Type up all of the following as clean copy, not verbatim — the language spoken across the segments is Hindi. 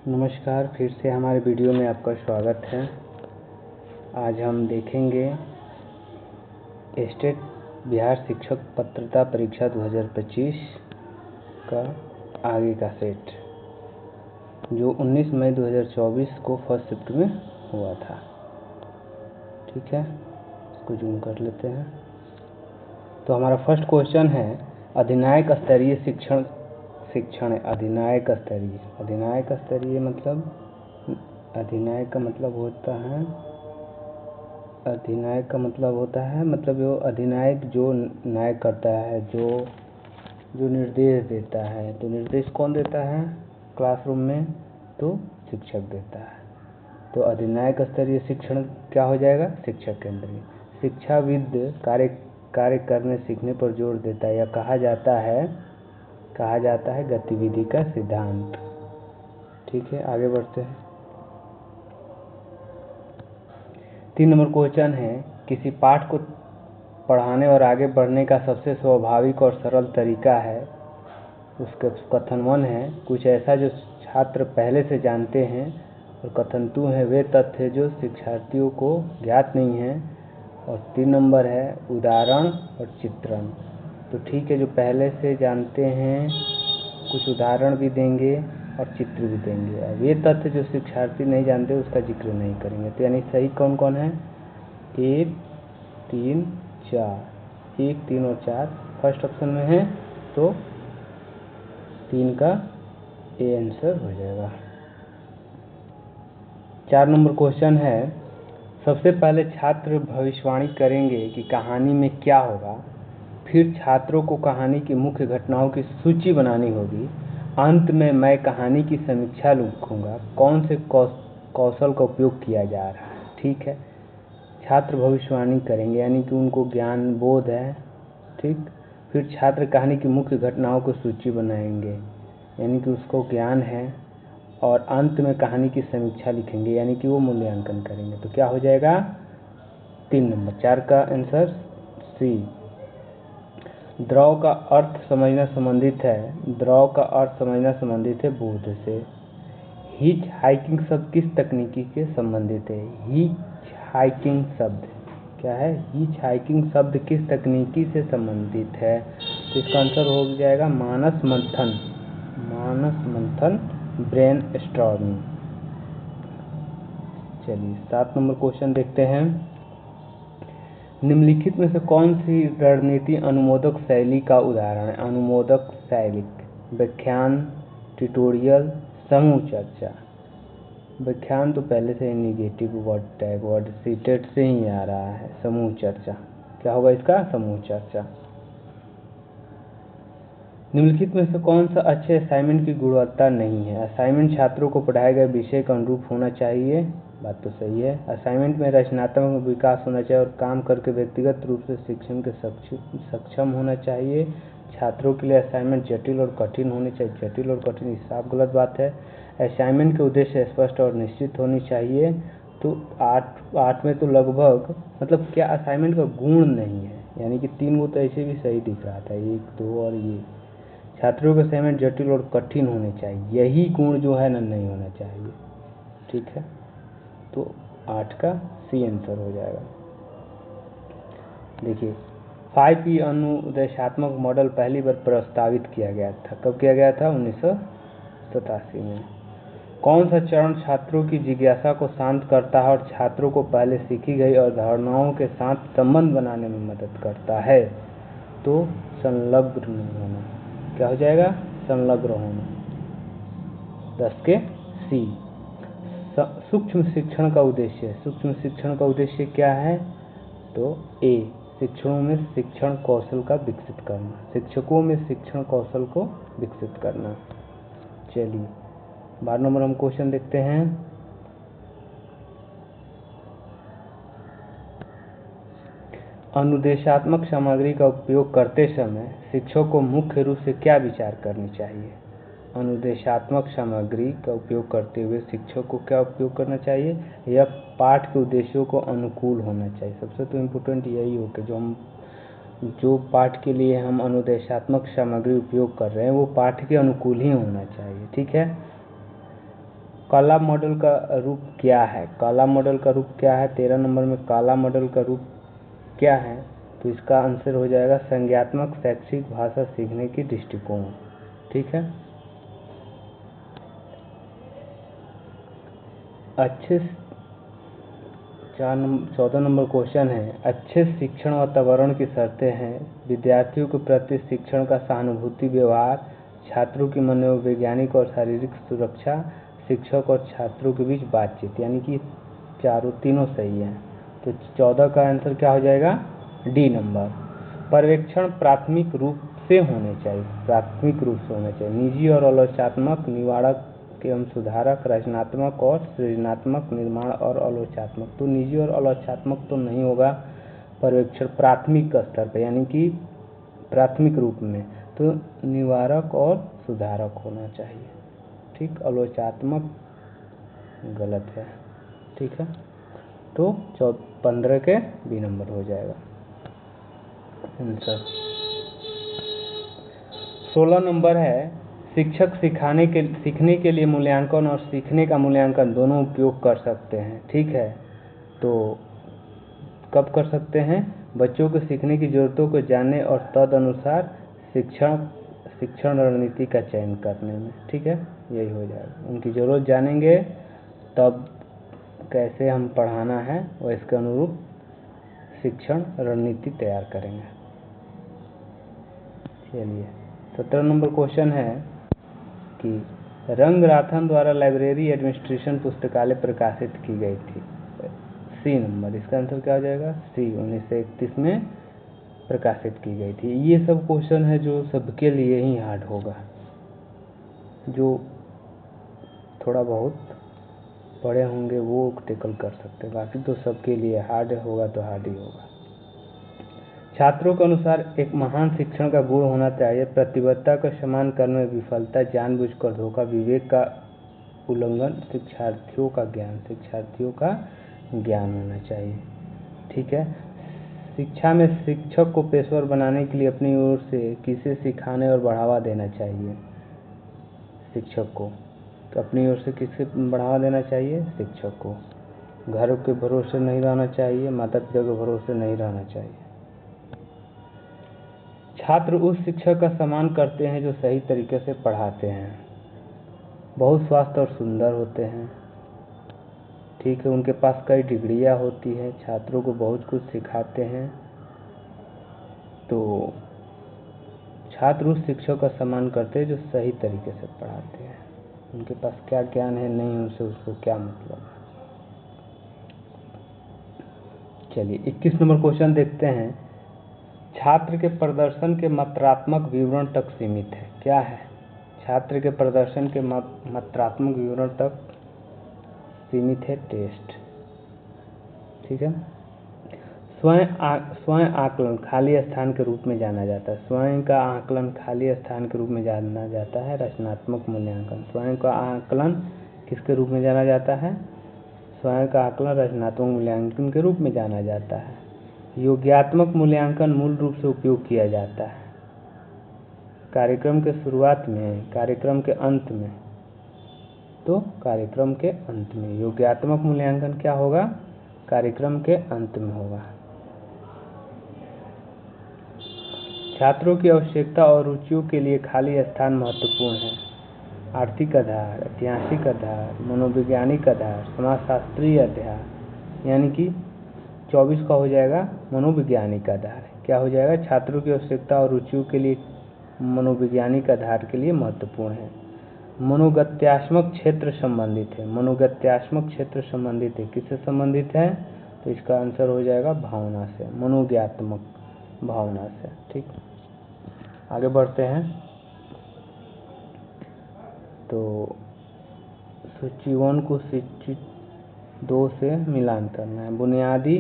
नमस्कार, फिर से हमारे वीडियो में आपका स्वागत है। आज हम देखेंगे स्टेट बिहार शिक्षक पात्रता परीक्षा 2025 का आगे का सेट, जो 19 मई 2024 को फर्स्ट शिफ्ट में हुआ था। ठीक है, इसको जूम कर लेते हैं। तो हमारा फर्स्ट क्वेश्चन है, अधिनायक स्तरीय शिक्षण अधिनायक स्तरीय मतलब वो अधिनायक जो नायक करता है, जो निर्देश देता है। तो निर्देश कौन देता है क्लासरूम में? तो शिक्षक देता है। तो अधिनायक स्तरीय शिक्षण क्या हो जाएगा? शिक्षक केंद्रीय। शिक्षाविद कार्य करने सीखने पर जोर देता है, या कहा जाता है गतिविधि का सिद्धांत। ठीक है, आगे बढ़ते हैं। 3 नंबर क्वेश्चन है, किसी पाठ को पढ़ाने और आगे बढ़ने का सबसे स्वाभाविक और सरल तरीका है। उसका कथन 1 है, कुछ ऐसा जो छात्र पहले से जानते हैं। और कथन 2 है, वे तथ्य जो शिक्षार्थियों को ज्ञात नहीं हैं। और 3 नंबर है, उदाहरण और चित्रण। तो ठीक है, जो पहले से जानते हैं, कुछ उदाहरण भी देंगे और चित्र भी देंगे। अब ये तथ्य जो शिक्षार्थी नहीं जानते, उसका जिक्र नहीं करेंगे। तो यानी सही कौन कौन है? 1, 3, 4। 1, 3 और 4 फर्स्ट ऑप्शन में है, तो 3 का ए आंसर हो जाएगा। 4 नंबर क्वेश्चन है, सबसे पहले छात्र भविष्यवाणी करेंगे कि कहानी में क्या होगा। फिर छात्रों को कहानी की मुख्य घटनाओं की सूची बनानी होगी। अंत में मैं कहानी की समीक्षा लिखूंगा। कौन से कौशल का उपयोग किया जा रहा है? ठीक है, छात्र भविष्यवाणी करेंगे यानी कि उनको ज्ञान बोध है। ठीक, फिर छात्र कहानी की मुख्य घटनाओं की सूची बनाएंगे यानी कि उसको ज्ञान है। और अंत में कहानी की समीक्षा लिखेंगे यानी कि वो मूल्यांकन करेंगे। तो क्या हो जाएगा? 3 नंबर। 4 का आंसर सी। द्रव का अर्थ समझना संबंधित है बोध से। हिच हाइकिंग शब्द किस तकनीकी से संबंधित है? हिच हाइकिंग शब्द क्या है? हिच हाइकिंग शब्द किस तकनीकी से संबंधित है? तो इसका आंसर हो जाएगा मानस मंथन ब्रेन स्टॉर्मिंग। चलिए 7 नंबर क्वेश्चन देखते हैं। निम्नलिखित में से कौन सी रणनीति अनुमोदक शैली का उदाहरण है? अनुमोदक शैली: व्याख्यान, ट्यूटोरियल, समूह चर्चा। व्याख्यान तो पहले से ही निगेटिव वर्ड सीटेड से ही आ रहा है। समूह चर्चा क्या होगा इसका? समूह चर्चा। निम्नलिखित में से कौन सा अच्छे असाइनमेंट की गुणवत्ता नहीं है? असाइनमेंट छात्रों को पढ़ाए गए विषय के अनुरूप होना चाहिए। बात तो सही है। असाइनमेंट में रचनात्मक विकास होना चाहिए और काम करके व्यक्तिगत रूप से शिक्षण के सक्षम होना चाहिए। छात्रों के लिए असाइनमेंट जटिल और कठिन होने चाहिए। जटिल और कठिन साफ गलत बात है। असाइनमेंट के उद्देश्य स्पष्ट और निश्चित होनी चाहिए। तो 8 में तो लगभग मतलब क्या असाइनमेंट का गुण नहीं है, यानी कि 3 वो तो ऐसे भी सही दिख रहा था, 1, 2 और ये। छात्रों के असाइनमेंट जटिल और कठिन होने चाहिए, यही गुण जो है ना नहीं होना चाहिए। ठीक है, तो 8 का सी आंसर हो जाएगा। देखिए 5P अनुदेशात्मक मॉडल पहली बार प्रस्तावित किया गया था। कब किया गया था? 1987 में। कौन सा चरण छात्रों की जिज्ञासा को शांत करता है और छात्रों को पहले सीखी गई अवधारणाओं के साथ संबंध बनाने में मदद करता है? तो संलग्न होना। क्या हो जाएगा? संलग्न होना। 10 के सी। सूक्ष्म शिक्षण का उद्देश्य क्या है? तो ए, शिक्षकों में शिक्षण कौशल को विकसित करना। चलिए 12 नंबर हम क्वेश्चन देखते हैं। अनुदेशात्मक सामग्री का उपयोग करते समय शिक्षक को मुख्य रूप से क्या विचार करनी चाहिए? अनुदेशात्मक सामग्री का उपयोग करते हुए शिक्षक को क्या उपयोग करना चाहिए? यह पाठ के उद्देश्यों को अनुकूल होना चाहिए। सबसे तो इम्पोर्टेंट यही हो कि जो पाठ के लिए हम अनुदेशात्मक सामग्री उपयोग कर रहे हैं वो पाठ के अनुकूल ही होना चाहिए। ठीक है, काला मॉडल का रूप क्या है? काला मॉडल का रूप क्या है? 13 नंबर में काला मॉडल का रूप क्या है? तो इसका आंसर हो जाएगा संज्ञात्मक शैक्षिक भाषा सीखने की दृष्टिकोण। ठीक है। अच्छे 14 नंबर क्वेश्चन है, अच्छे शिक्षण वातावरण की शर्तें हैं विद्यार्थियों के प्रति शिक्षण का सहानुभूति व्यवहार, छात्रों की मनोवैज्ञानिक और शारीरिक सुरक्षा, शिक्षक और छात्रों के बीच बातचीत, यानी कि तीनों सही है। तो 14 का आंसर क्या हो जाएगा? D number. पर्यवेक्षण प्राथमिक रूप से होने चाहिए, प्राथमिक रूप से होने चाहिए। निजी और आलोचनात्मक, निवारक एवं सुधारक, रचनात्मक और सृजनात्मक, निर्माण और आलोचनात्मक। तो निजी और आलोचनात्मक तो नहीं होगा पर्यवेक्षण प्राथमिक स्तर पर, यानी कि प्राथमिक रूप में, तो निवारक और सुधारक होना चाहिए। ठीक, आलोचनात्मक गलत है। ठीक है, तो 15 के बी नंबर हो जाएगा आंसर। 16 नंबर है, शिक्षक सीखने के लिए मूल्यांकन और सीखने का मूल्यांकन दोनों उपयोग कर सकते हैं। ठीक है, तो कब कर सकते हैं? बच्चों को सीखने की ज़रूरतों को जानने और तदनुसार शिक्षण रणनीति का चयन करने में। ठीक है, यही हो जाएगा। उनकी ज़रूरत जानेंगे तब कैसे हम पढ़ाना है और इसके अनुरूप शिक्षण रणनीति तैयार करेंगे। चलिए, 17 नंबर क्वेश्चन है कि रंगराथन द्वारा लाइब्रेरी एडमिनिस्ट्रेशन पुस्तकालय प्रकाशित की गई थी। सी नंबर, इसका आंसर क्या हो जाएगा? सी, 1931 में प्रकाशित की गई थी। ये सब क्वेश्चन है जो सबके लिए ही हार्ड होगा, जो थोड़ा बहुत पढ़े होंगे वो टेकल कर सकते हैं, बाकी तो सबके लिए हार्ड होगा, तो हार्ड ही होगा। छात्रों के अनुसार एक महान शिक्षण का गुण होना चाहिए प्रतिबद्धता का सम्मान करने में विफलता, जानबूझकर धोखा, विवेक का उल्लंघन, शिक्षार्थियों का ज्ञान होना चाहिए। ठीक है, शिक्षा में शिक्षक को पेशेवर बनाने के लिए अपनी ओर से किसे सिखाने और बढ़ावा देना चाहिए? शिक्षक को तो अपनी ओर से किसे बढ़ावा देना चाहिए? शिक्षक को। घर के भरोसे नहीं रहना चाहिए, माता पिता के भरोसे नहीं रहना चाहिए। छात्र उस शिक्षक का सम्मान करते हैं जो सही तरीके से पढ़ाते हैं, बहुत स्वस्थ और सुंदर होते हैं। ठीक है, उनके पास कई डिग्रियां होती हैं, छात्रों को बहुत कुछ सिखाते हैं। तो छात्र उस शिक्षक का सम्मान करते हैं जो सही तरीके से पढ़ाते हैं। उनके पास क्या ज्ञान है, नहीं उनसे उसको क्या मतलब है। चलिए, 21 नंबर क्वेश्चन देखते हैं। छात्र के प्रदर्शन के मात्रात्मक विवरण तक सीमित है। क्या है? छात्र के प्रदर्शन के मात्रात्मक विवरण तक सीमित है टेस्ट। ठीक है, स्वयं आकलन खाली स्थान के रूप में जाना जाता है। स्वयं का आकलन खाली स्थान के रूप में जाना जाता है। रचनात्मक मूल्यांकन, स्वयं का आकलन किसके रूप में जाना जाता है? स्वयं का आकलन रचनात्मक मूल्यांकन के रूप में जाना जाता है। योग्यात्मक मूल्यांकन मूल रूप से उपयोग किया जाता है कार्यक्रम के शुरुआत में, कार्यक्रम के अंत में। तो कार्यक्रम के अंत में योग्यात्मक मूल्यांकन क्या होगा? कार्यक्रम के अंत में होगा। छात्रों की आवश्यकता और रुचियों के लिए खाली स्थान महत्वपूर्ण है। आर्थिक आधार, ऐतिहासिक आधार, मनोवैज्ञानिक आधार, समाजशास्त्रीय आधार, यानी कि 24 का हो जाएगा मनोवैज्ञानिक आधार। क्या हो जाएगा? छात्रों की आवश्यकता और रुचियों के लिए मनोवैज्ञानिक आधार के लिए महत्वपूर्ण है। मनोगत्यात्मक क्षेत्र संबंधित है। मनोगत्यात्मक क्षेत्र संबंधित है, किससे संबंधित है? तो इसका आंसर हो जाएगा भावना से, मनोज्ञात्मक भावना से। ठीक, आगे बढ़ते हैं। तो सूची 1 को सूची 2 से मिलान करना है। बुनियादी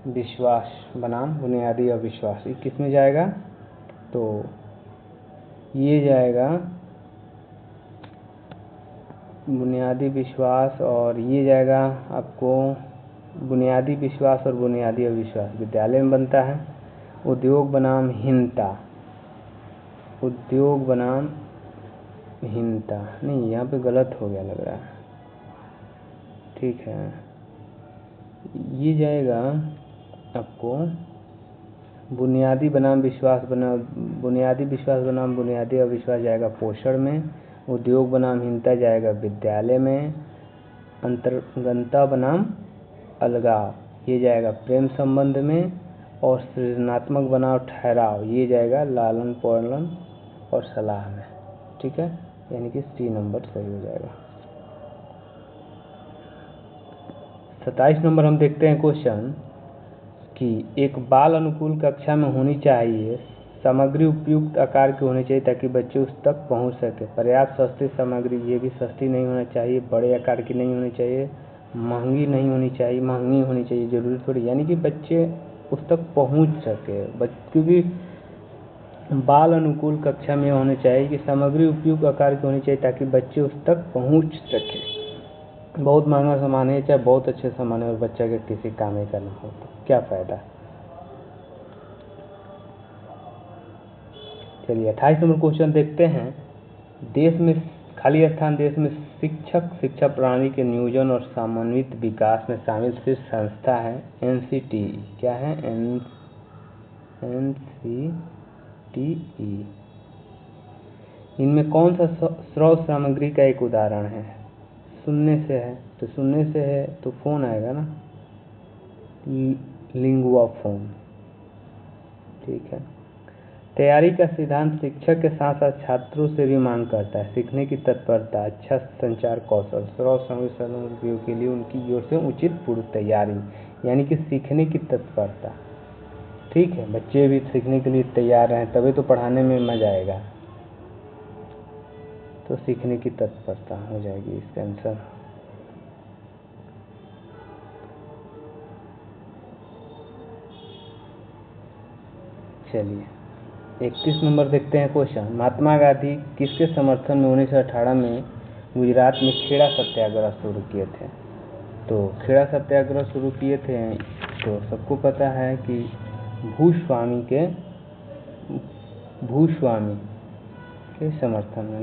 विश्वास बनाम बुनियादी अविश्वास, ये किस में जाएगा? तो ये जाएगा बुनियादी विश्वास, और ये जाएगा आपको बुनियादी विश्वास और बुनियादी अविश्वास विद्यालय में बनता है। उद्योग बनाम हीनता, उद्योग बनाम हीनता नहीं, यहाँ पे गलत हो गया लग रहा है। ठीक है, ये जाएगा आपको बुनियादी बनाम विश्वास बनाम बुनियादी विश्वास बनाम बुनियादी अविश्वास जाएगा पोषण में, उद्योग बनाम हीनता जाएगा विद्यालय में, अंतर्गनता बनाम अलगाव ये जाएगा प्रेम संबंध में, और सृजनात्मक बनाम ठहराव ये जाएगा लालन पालन और सलाह में। ठीक है, यानी कि सी नंबर सही हो जाएगा। 27 नंबर हम देखते हैं क्वेश्चन कि एक बाल अनुकूल कक्षा में होनी चाहिए, सामग्री उपयुक्त आकार की होनी चाहिए ताकि बच्चे उस तक पहुंच सके, पर्याप्त सस्ती सामग्री, ये भी सस्ती नहीं होना चाहिए, बड़े आकार की नहीं होनी चाहिए, महंगी नहीं होनी चाहिए, महंगी होनी चाहिए जरूरी थोड़ी, यानी कि बच्चे उस तक पहुंच सके। क्योंकि बाल अनुकूल कक्षा में होनी चाहिए कि सामग्री उपयुक्त आकार की होनी चाहिए ताकि बच्चे उस तक पहुंच सके। बहुत महंगा सामान है चाहे बहुत अच्छे सामान है और बच्चा के किसी काम का ना हो तो क्या फायदा। चलिए 28 नंबर क्वेश्चन देखते हैं। देश में खाली स्थान देश में शिक्षक शिक्षा प्रणाली के नियोजन और समन्वित विकास में शामिल शीर्ष संस्था है NCTE। क्या है? NCTE। इनमें कौन सा स्रोत सामग्री का एक उदाहरण है? सुनने से है, तो सुनने से है तो फोन आएगा ना, लिंगुआ फोन। ठीक है। तैयारी का सिद्धांत शिक्षक के साथ साथ छात्रों से भी मांग करता है, सीखने की तत्परता, अच्छा संचार कौशल, स्रोत सामग्री के लिए उनकी ओर से उचित पूर्व तैयारी, यानी कि सीखने की तत्परता। ठीक है, बच्चे भी सीखने के लिए तैयार हैं तभी तो पढ़ाने में मजा आएगा, तो सीखने की तत्परता हो जाएगी इसका आंसर। चलिए 31 नंबर देखते हैं क्वेश्चन। महात्मा गांधी किसके समर्थन में 1918 में गुजरात में खेड़ा सत्याग्रह शुरू किए थे? तो खेड़ा सत्याग्रह शुरू किए थे तो सबको पता है कि भूस्वामी के समर्थन में।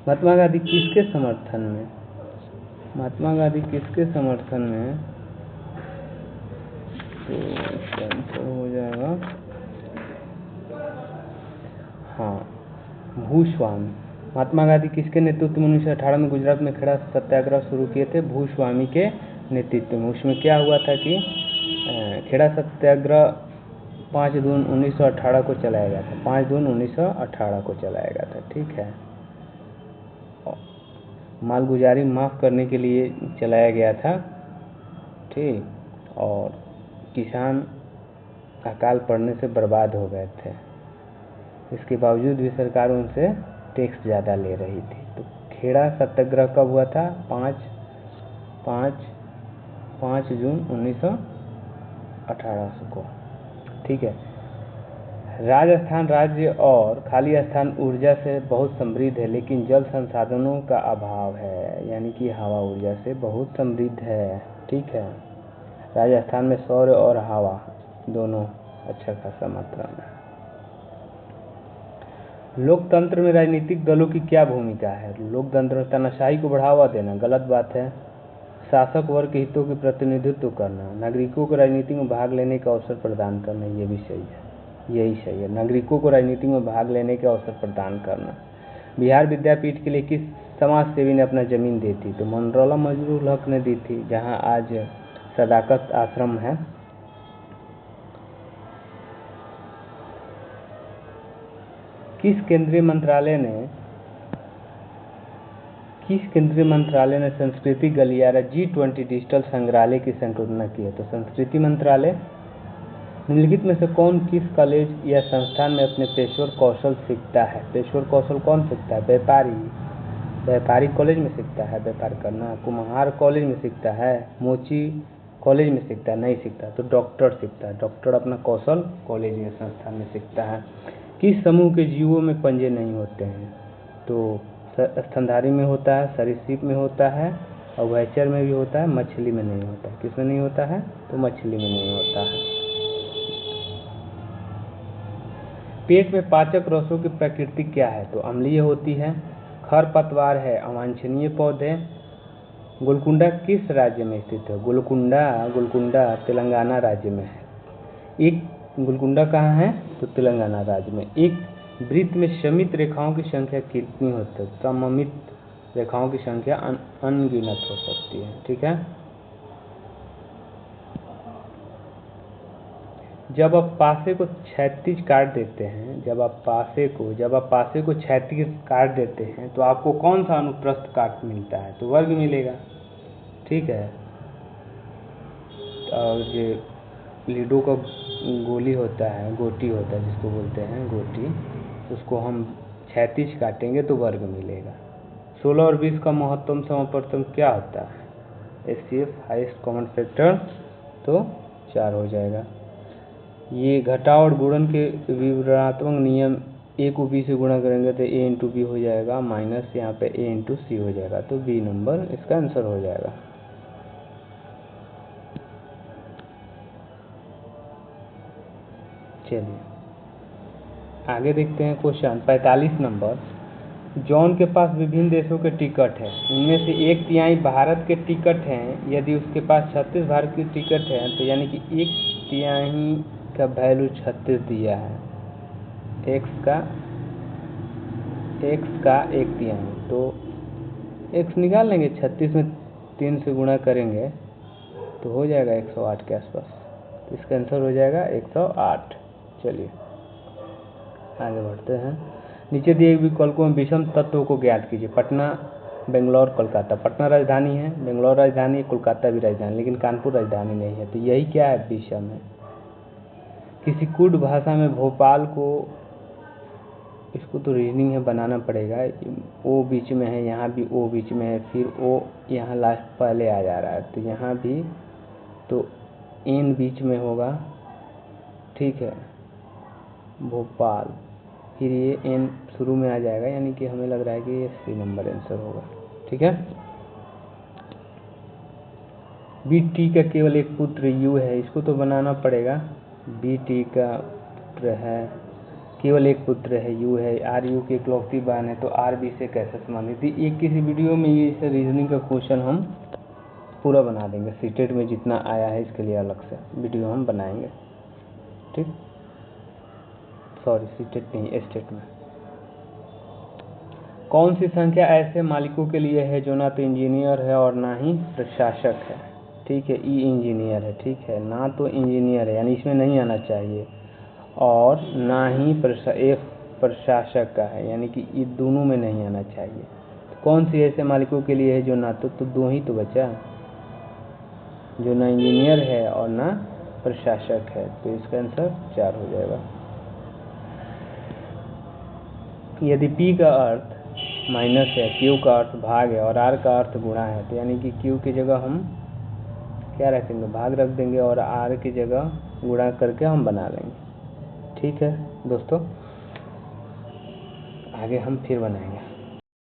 महात्मा गांधी किसके समर्थन में? महात्मा गांधी किसके समर्थन में? तो इसका आंसर हो जाएगा भूस्वामी। महात्मा गांधी किसके नेतृत्व में 1918 में गुजरात में खेड़ा सत्याग्रह शुरू किए थे? भूस्वामी के नेतृत्व में। उसमें क्या हुआ था कि खेड़ा सत्याग्रह 5 जून 1918 को चलाया गया था। 5 जून 1918 को चलाया गया था। ठीक है, मालगुजारी माफ़ करने के लिए चलाया गया था। ठीक, और किसान अकाल पड़ने से बर्बाद हो गए थे, इसके बावजूद भी सरकार उनसे टैक्स ज़्यादा ले रही थी। तो खेड़ा सत्याग्रह कब हुआ था? 5 जून 1918 को। ठीक है। राजस्थान राज्य और खाली स्थान ऊर्जा से बहुत समृद्ध है लेकिन जल संसाधनों का अभाव है, यानी कि हवा ऊर्जा से बहुत समृद्ध है। ठीक है, राजस्थान में सौर और हवा दोनों अच्छा खासा मात्रा में। लोकतंत्र में राजनीतिक दलों की क्या भूमिका है? लोकतंत्र में तानाशाही को बढ़ावा देना गलत बात है, शासक वर्ग के हितों की प्रतिनिधित्व करना, नागरिकों को राजनीति में भाग लेने का अवसर प्रदान करना, ये भी सही है, यही सही है, नागरिकों को राजनीति में भाग लेने का अवसर प्रदान करना। बिहार विद्यापीठ के लिए किस समाज सेवी ने अपना जमीन दी थी? तो मनरौला मजरूल हक ने दी थी, जहाँ आज सदाकत आश्रम है। किस केंद्रीय मंत्रालय ने संस्कृति गलियारा G20 डिजिटल संग्रहालय की संकल्पना की है? तो संस्कृति मंत्रालय। निम्नलिखित में से कौन किस कॉलेज या संस्थान में अपने पेशेवर कौशल सीखता है? पेशेवर कौशल कौन सीखता है? व्यापारी कॉलेज में सीखता है व्यापार करना, कुम्हार कॉलेज में सीखता है, मोची कॉलेज में सीखता है, नहीं सीखता, तो डॉक्टर सीखता है। डॉक्टर अपना कौशल कॉलेज या संस्थान में सीखता है। किस समूह के जीवों में पंजे नहीं होते हैं? तो स्तनधारी में होता है, सरीसृप में होता है, और उभयचर में भी होता है, मछली में नहीं होता है। किसमें नहीं होता है? तो मछली में नहीं होता है। पेट में पाचक रसों की प्रकृति क्या है? तो अम्लीय होती है, खरपतवार है, अवांछनीय पौधे, गोलकुंडा किस राज्य में स्थित है? गोलकुंडा तेलंगाना राज्य में है। एक गोलकुंडा कहाँ है? तो तेलंगाना राज्य में। एक वृत्त में सममित रेखाओं की संख्या कितनी होती है? सममित रेखाओं की संख्या अनगिनत हो सकती है। ठीक है। जब आप पासे को क्षैतिज काट देते हैं, जब आप पासे को क्षैतिज काट देते हैं तो आपको कौन सा अनुप्रस्थ काट मिलता है? तो वर्ग मिलेगा। ठीक है। और ये लीडो का गोटी होता है जिसको बोलते हैं गोटी, उसको हम क्षैतिज काटेंगे तो वर्ग मिलेगा। 16 और 20 का महत्तम समापवर्तन क्या होता है? HCF हाईएस्ट कॉमन फैक्टर, तो 4 हो जाएगा। ये घटाव और गुणन के विवरणात्मक नियम a को b से गुणा करेंगे तो a इंटू बी हो जाएगा, माइनस यहाँ पे a इंटू सी हो जाएगा, तो बी नंबर इसका आंसर हो जाएगा। चलिए आगे देखते हैं क्वेश्चन 45 नंबर। जॉन के पास विभिन्न देशों के टिकट हैं, इनमें से 1/3 भारत के टिकट हैं। यदि उसके पास 36 भारत के टिकट हैं तो यानी कि 1/3 का वैल्यू 36 दिया है। x का 1/3, तो x निकाल लेंगे। 36 में 3 से गुणा करेंगे तो हो जाएगा 108 के आसपास, तो इसका आंसर हो जाएगा 108। चलिए आगे बढ़ते हैं। नीचे दिए विकल्पों में विषम तत्वों को ज्ञात कीजिए। पटना, बेंगलोर, कोलकाता। पटना राजधानी है, बेंगलोर राजधानी है, कोलकाता भी राजधानी, लेकिन कानपुर राजधानी नहीं है, तो यही क्या है? विषम है। किसी कुड भाषा में भोपाल को, इसको तो रीजनिंग है, बनाना पड़ेगा। ओ बीच में है, यहाँ भी ओ बीच में है, फिर ओ यहाँ लास्ट पहले आ जा रहा है, तो यहाँ भी तो एन बीच में होगा। ठीक है, भोपाल, फिर ये एन शुरू में आ जाएगा, यानी कि हमें लग रहा है कि ये सी नंबर आंसर होगा। ठीक है। BT का केवल एक पुत्र यू है, इसको तो बनाना पड़ेगा। BT का पुत्र है, केवल एक पुत्र है, यू है, RU की इकलौती बहन है, तो RB से कैसे संबंधित? ये किसी वीडियो में ये रीजनिंग का क्वेश्चन हम पूरा बना देंगे। सीटेट में जितना आया है इसके लिए अलग से वीडियो हम बनाएंगे। ठीक, सॉरी सीटेट नहीं, एस्टेट में। कौन सी संख्या ऐसे मालिकों के लिए है जो ना तो इंजीनियर है और ना ही प्रशासक है? ठीक है, ई इंजीनियर है, ठीक है, ना तो इंजीनियर है यानी इसमें नहीं आना चाहिए, और ना ही प्रशासक का है, यानी कि ये दोनों में नहीं आना चाहिए। तो कौन सी ऐसे मालिकों के लिए है जो ना तो दो ही तो बचा, जो ना इंजीनियर है और ना प्रशासक है, तो इसका आंसर 4 हो जाएगा। यदि P का अर्थ माइनस है, Q का अर्थ भाग है और R का अर्थ गुणा है, तो यानी कि Q की जगह हम क्या रखेंगे? भाग रख देंगे और R की जगह गुणा करके हम बना लेंगे। ठीक है दोस्तों, आगे हम फिर बनाएंगे।